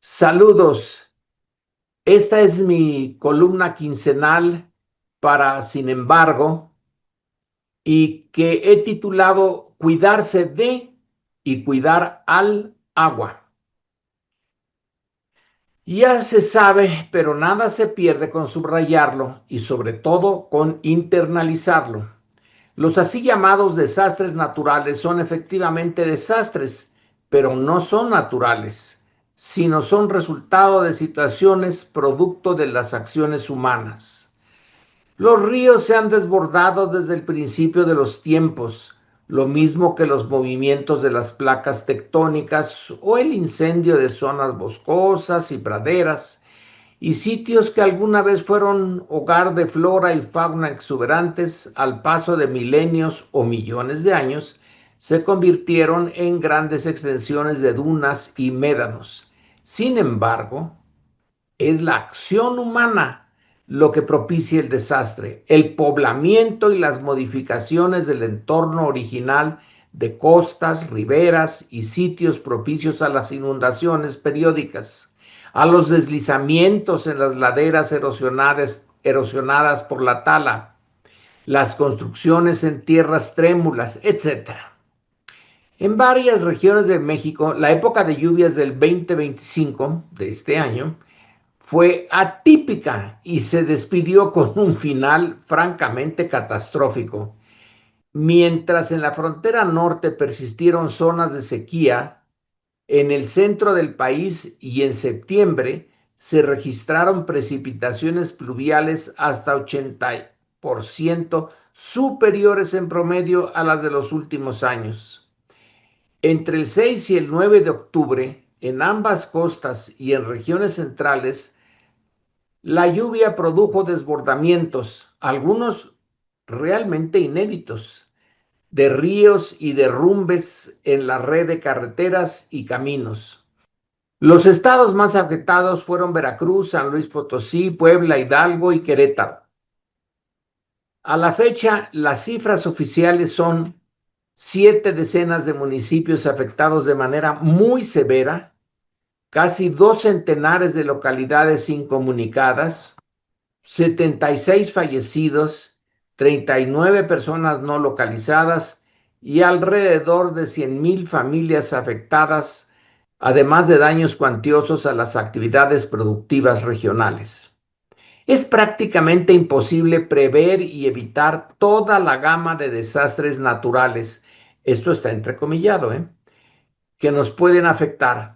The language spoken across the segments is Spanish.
Saludos. Esta es mi columna quincenal para Sin embargo, y que he titulado Cuidarse de y cuidar al agua. Ya se sabe, pero nada se pierde con subrayarlo y sobre todo con internalizarlo. Los así llamados desastres naturales son efectivamente desastres, pero no son naturales, sino son resultado de situaciones producto de las acciones humanas. Los ríos se han desbordado desde el principio de los tiempos, lo mismo que los movimientos de las placas tectónicas o el incendio de zonas boscosas y praderas, y sitios que alguna vez fueron hogar de flora y fauna exuberantes, al paso de milenios o millones de años, se convirtieron en grandes extensiones de dunas y médanos. Sin embargo, es la acción humana lo que propicia el desastre, el poblamiento y las modificaciones del entorno original de costas, riberas y sitios propicios a las inundaciones periódicas, a los deslizamientos en las laderas erosionadas por la tala, las construcciones en tierras trémulas, etc. En varias regiones de México, la época de lluvias del 2025 de este año fue atípica y se despidió con un final francamente catastrófico. Mientras en la frontera norte persistieron zonas de sequía, en el centro del país y en septiembre se registraron precipitaciones pluviales hasta 80% superiores en promedio a las de los últimos años. Entre el 6 y el 9 de octubre, en ambas costas y en regiones centrales, la lluvia produjo desbordamientos, algunos realmente inéditos, de ríos y derrumbes en la red de carreteras y caminos. Los estados más afectados fueron Veracruz, San Luis Potosí, Puebla, Hidalgo y Querétaro. A la fecha, las cifras oficiales son 7 decenas de municipios afectados de manera muy severa, casi 2 centenares de localidades incomunicadas, 76 fallecidos, 39 personas no localizadas y alrededor de 100,000 familias afectadas, además de daños cuantiosos a las actividades productivas regionales. Es prácticamente imposible prever y evitar toda la gama de desastres naturales, esto está entrecomillado, que nos pueden afectar.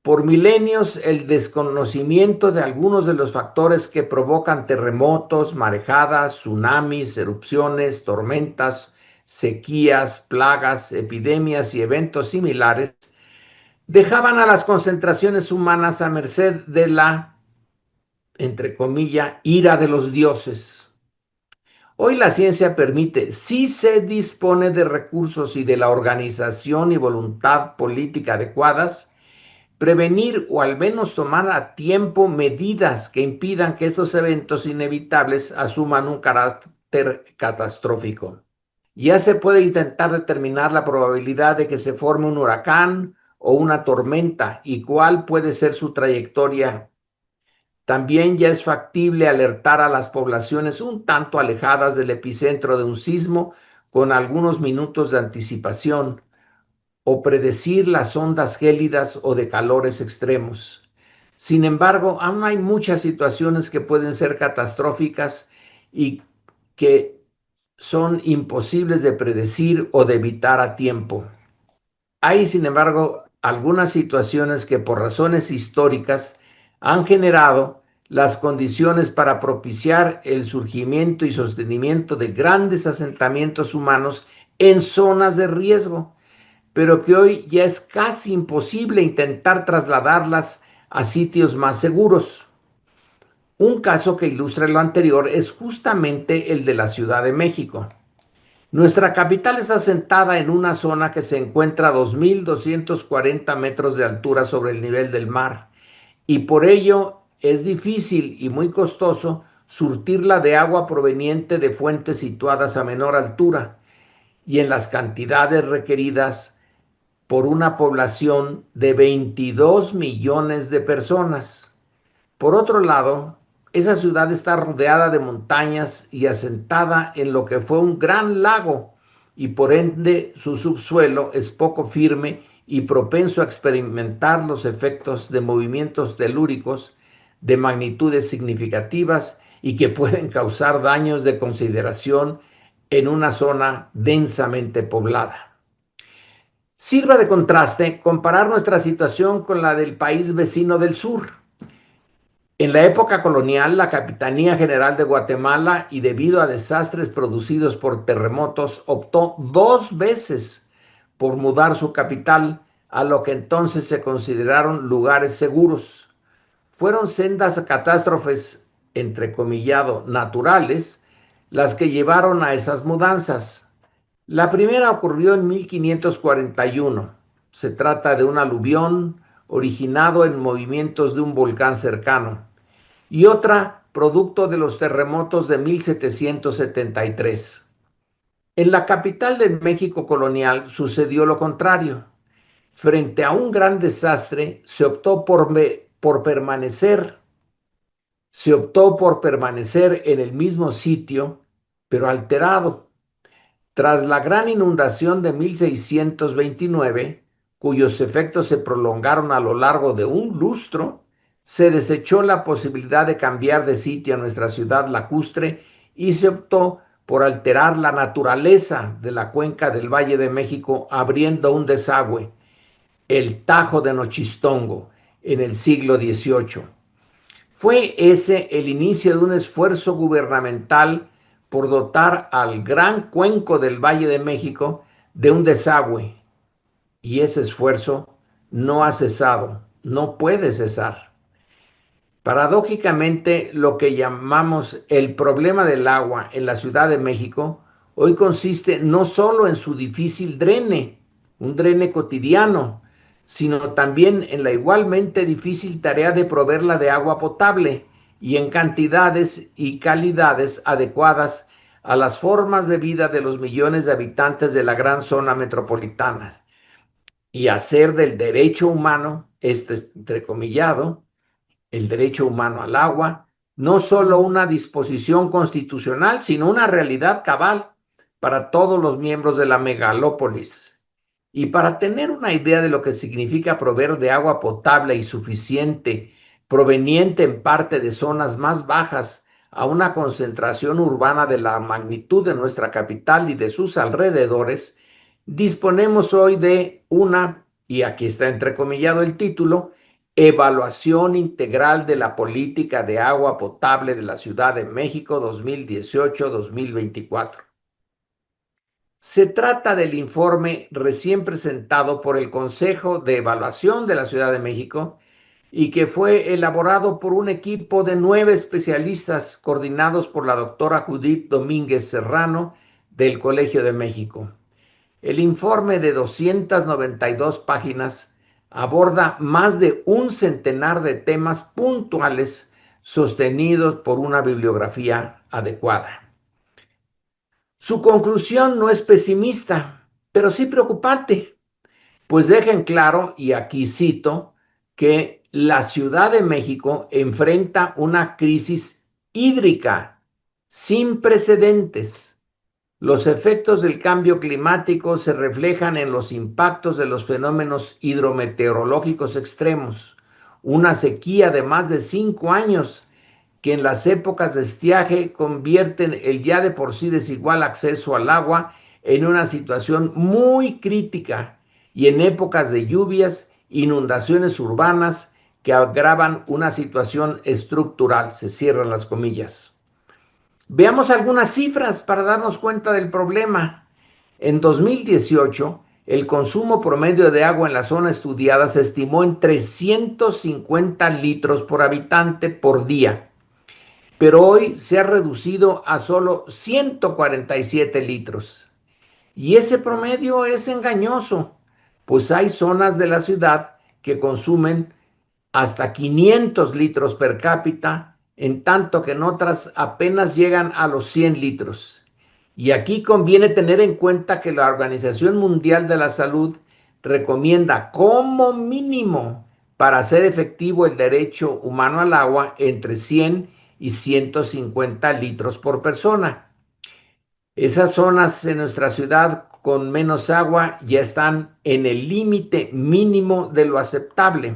Por milenios, el desconocimiento de algunos de los factores que provocan terremotos, marejadas, tsunamis, erupciones, tormentas, sequías, plagas, epidemias y eventos similares dejaban a las concentraciones humanas a merced de la, entre comillas, ira de los dioses. Hoy la ciencia permite, si se dispone de recursos y de la organización y voluntad política adecuadas, prevenir o al menos tomar a tiempo medidas que impidan que estos eventos inevitables asuman un carácter catastrófico. Ya se puede intentar determinar la probabilidad de que se forme un huracán o una tormenta y cuál puede ser su trayectoria. También ya es factible alertar a las poblaciones un tanto alejadas del epicentro de un sismo con algunos minutos de anticipación, o predecir las ondas gélidas o de calores extremos. Sin embargo, aún hay muchas situaciones que pueden ser catastróficas y que son imposibles de predecir o de evitar a tiempo. Hay, sin embargo, algunas situaciones que por razones históricas han generado las condiciones para propiciar el surgimiento y sostenimiento de grandes asentamientos humanos en zonas de riesgo, pero que hoy ya es casi imposible intentar trasladarlas a sitios más seguros. Un caso que ilustra lo anterior es justamente el de la Ciudad de México. Nuestra capital está asentada en una zona que se encuentra a 2,240 metros de altura sobre el nivel del mar, y por ello es difícil y muy costoso surtirla de agua proveniente de fuentes situadas a menor altura y en las cantidades requeridas por una población de 22 millones de personas. Por otro lado, esa ciudad está rodeada de montañas y asentada en lo que fue un gran lago, y por ende su subsuelo es poco firme y propenso a experimentar los efectos de movimientos telúricos de magnitudes significativas y que pueden causar daños de consideración en una zona densamente poblada. Sirva de contraste comparar nuestra situación con la del país vecino del sur. En la época colonial, la Capitanía General de Guatemala, y debido a desastres producidos por terremotos, optó 2 veces por mudar su capital a lo que entonces se consideraron lugares seguros. Fueron sendas catástrofes, entrecomillado, naturales, las que llevaron a esas mudanzas. La primera ocurrió en 1541. Se trata de un aluvión originado en movimientos de un volcán cercano, y otra producto de los terremotos de 1773. En la capital del México colonial sucedió lo contrario. Frente a un gran desastre, se optó por permanecer en el mismo sitio, pero alterado. Tras la gran inundación de 1629, cuyos efectos se prolongaron a lo largo de un lustro, se desechó la posibilidad de cambiar de sitio a nuestra ciudad lacustre y se optó por alterar la naturaleza de la cuenca del Valle de México, abriendo un desagüe, el Tajo de Nochistongo, en el siglo XVIII. Fue ese el inicio de un esfuerzo gubernamental por dotar al gran cuenco del Valle de México de un desagüe, y ese esfuerzo no ha cesado, no puede cesar. Paradójicamente, lo que llamamos el problema del agua en la Ciudad de México hoy consiste no solo en su difícil drene, un drene cotidiano, sino también en la igualmente difícil tarea de proveerla de agua potable y en cantidades y calidades adecuadas a las formas de vida de los millones de habitantes de la gran zona metropolitana, y hacer del derecho humano, entrecomillado, el derecho humano al agua, no solo una disposición constitucional, sino una realidad cabal para todos los miembros de la megalópolis. Y para tener una idea de lo que significa proveer de agua potable y suficiente, proveniente en parte de zonas más bajas, a una concentración urbana de la magnitud de nuestra capital y de sus alrededores, disponemos hoy de una, y aquí está entrecomillado el título, Evaluación Integral de la Política de Agua Potable de la Ciudad de México 2018-2024. Se trata del informe recién presentado por el Consejo de Evaluación de la Ciudad de México y que fue elaborado por un equipo de 9 especialistas coordinados por la doctora Judith Domínguez Serrano del Colegio de México. El informe, de 292 páginas, aborda más de un centenar de temas puntuales sostenidos por una bibliografía adecuada. Su conclusión no es pesimista, pero sí preocupante, pues deja en claro, y aquí cito, que la Ciudad de México enfrenta una crisis hídrica sin precedentes. Los efectos del cambio climático se reflejan en los impactos de los fenómenos hidrometeorológicos extremos, una sequía de más de 5 años que en las épocas de estiaje convierten el ya de por sí desigual acceso al agua en una situación muy crítica, y en épocas de lluvias, inundaciones urbanas que agravan una situación estructural, se cierran las comillas. Veamos algunas cifras para darnos cuenta del problema. En 2018, el consumo promedio de agua en la zona estudiada se estimó en 350 litros por habitante por día, pero hoy se ha reducido a solo 147 litros. Y ese promedio es engañoso, pues hay zonas de la ciudad que consumen hasta 500 litros per cápita, en tanto que en otras apenas llegan a los 100 litros. Y aquí conviene tener en cuenta que la Organización Mundial de la Salud recomienda como mínimo para hacer efectivo el derecho humano al agua entre 100 y 150 litros por persona. Esas zonas en nuestra ciudad con menos agua ya están en el límite mínimo de lo aceptable.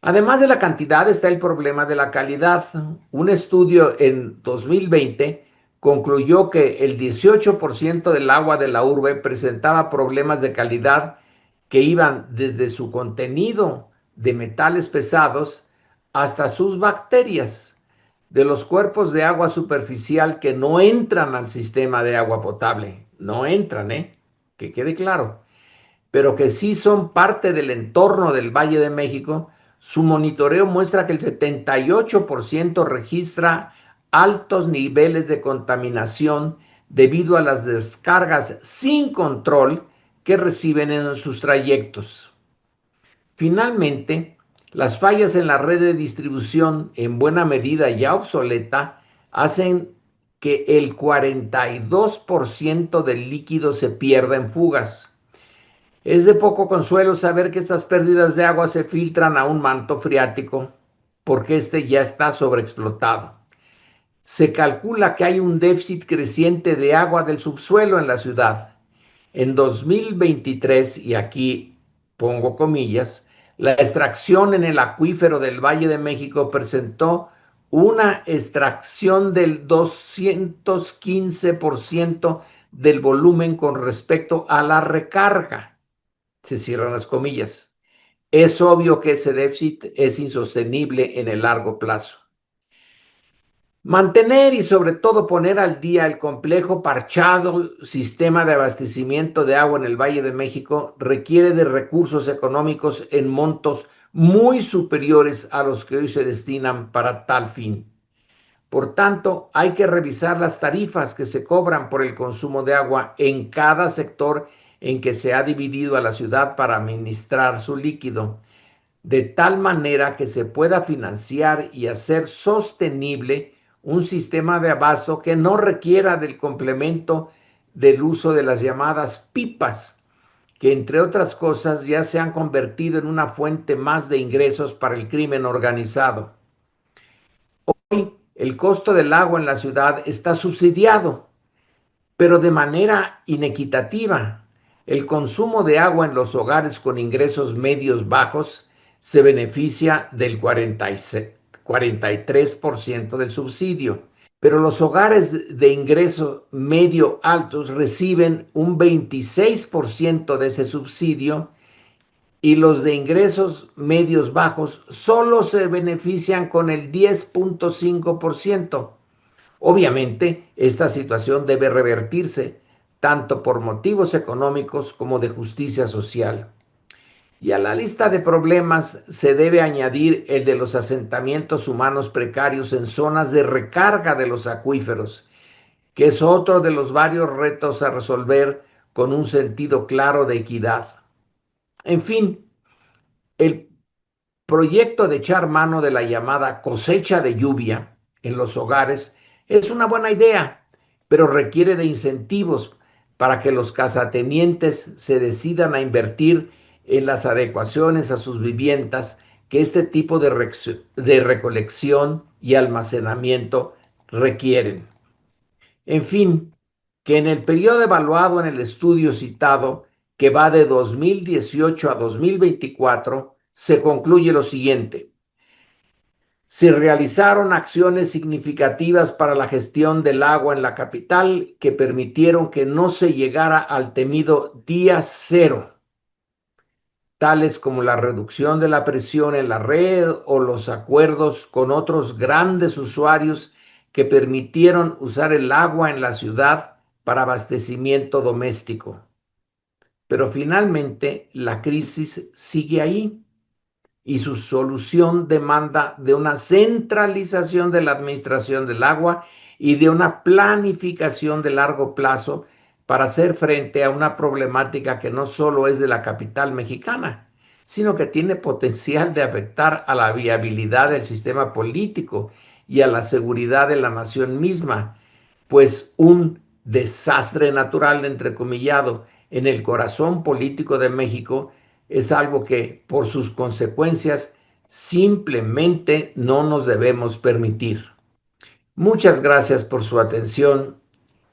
Además de la cantidad está el problema de la calidad. Un estudio en 2020 concluyó que el 18% del agua de la urbe presentaba problemas de calidad que iban desde su contenido de metales pesados hasta sus bacterias de los cuerpos de agua superficial que no entran al sistema de agua potable. No entran, que quede claro, pero que sí son parte del entorno del Valle de México. Su monitoreo muestra que el 78% registra altos niveles de contaminación debido a las descargas sin control que reciben en sus trayectos. Finalmente, las fallas en la red de distribución, en buena medida ya obsoleta, hacen que el 42% del líquido se pierda en fugas. Es de poco consuelo saber que estas pérdidas de agua se filtran a un manto freático porque este ya está sobreexplotado. Se calcula que hay un déficit creciente de agua del subsuelo en la ciudad. En 2023, y aquí pongo comillas, la extracción en el acuífero del Valle de México presentó una extracción del 215% del volumen con respecto a la recarga. Se cierran las comillas. Es obvio que ese déficit es insostenible en el largo plazo. Mantener y sobre todo poner al día el complejo parchado sistema de abastecimiento de agua en el Valle de México requiere de recursos económicos en montos muy superiores a los que hoy se destinan para tal fin. Por tanto, hay que revisar las tarifas que se cobran por el consumo de agua en cada sector en que se ha dividido a la ciudad para administrar su líquido, de tal manera que se pueda financiar y hacer sostenible un sistema de abasto que no requiera del complemento del uso de las llamadas pipas, que entre otras cosas ya se han convertido en una fuente más de ingresos para el crimen organizado. Hoy el costo del agua en la ciudad está subsidiado, pero de manera inequitativa. El consumo de agua en los hogares con ingresos medios bajos se beneficia del 43% del subsidio, pero los hogares de ingreso medio altos reciben un 26% de ese subsidio y los de ingresos medios bajos solo se benefician con el 10.5%. Obviamente, esta situación debe revertirse tanto por motivos económicos como de justicia social. Y a la lista de problemas se debe añadir el de los asentamientos humanos precarios en zonas de recarga de los acuíferos, que es otro de los varios retos a resolver con un sentido claro de equidad. En fin, el proyecto de echar mano de la llamada cosecha de lluvia en los hogares es una buena idea, pero requiere de incentivos para que los casatenientes se decidan a invertir en las adecuaciones a sus viviendas que este tipo de recolección y almacenamiento requieren. En fin, que en el periodo evaluado en el estudio citado, que va de 2018 a 2024, se concluye lo siguiente. Se realizaron acciones significativas para la gestión del agua en la capital que permitieron que no se llegara al temido día cero, tales como la reducción de la presión en la red o los acuerdos con otros grandes usuarios que permitieron usar el agua en la ciudad para abastecimiento doméstico. Pero finalmente la crisis sigue ahí y su solución demanda de una centralización de la administración del agua y de una planificación de largo plazo para hacer frente a una problemática que no solo es de la capital mexicana, sino que tiene potencial de afectar a la viabilidad del sistema político y a la seguridad de la nación misma, pues un desastre natural, entrecomillado, en el corazón político de México es algo que por sus consecuencias simplemente no nos debemos permitir. Muchas gracias por su atención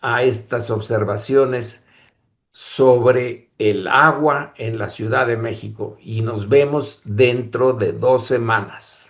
a estas observaciones sobre el agua en la Ciudad de México y nos vemos dentro de 2 semanas.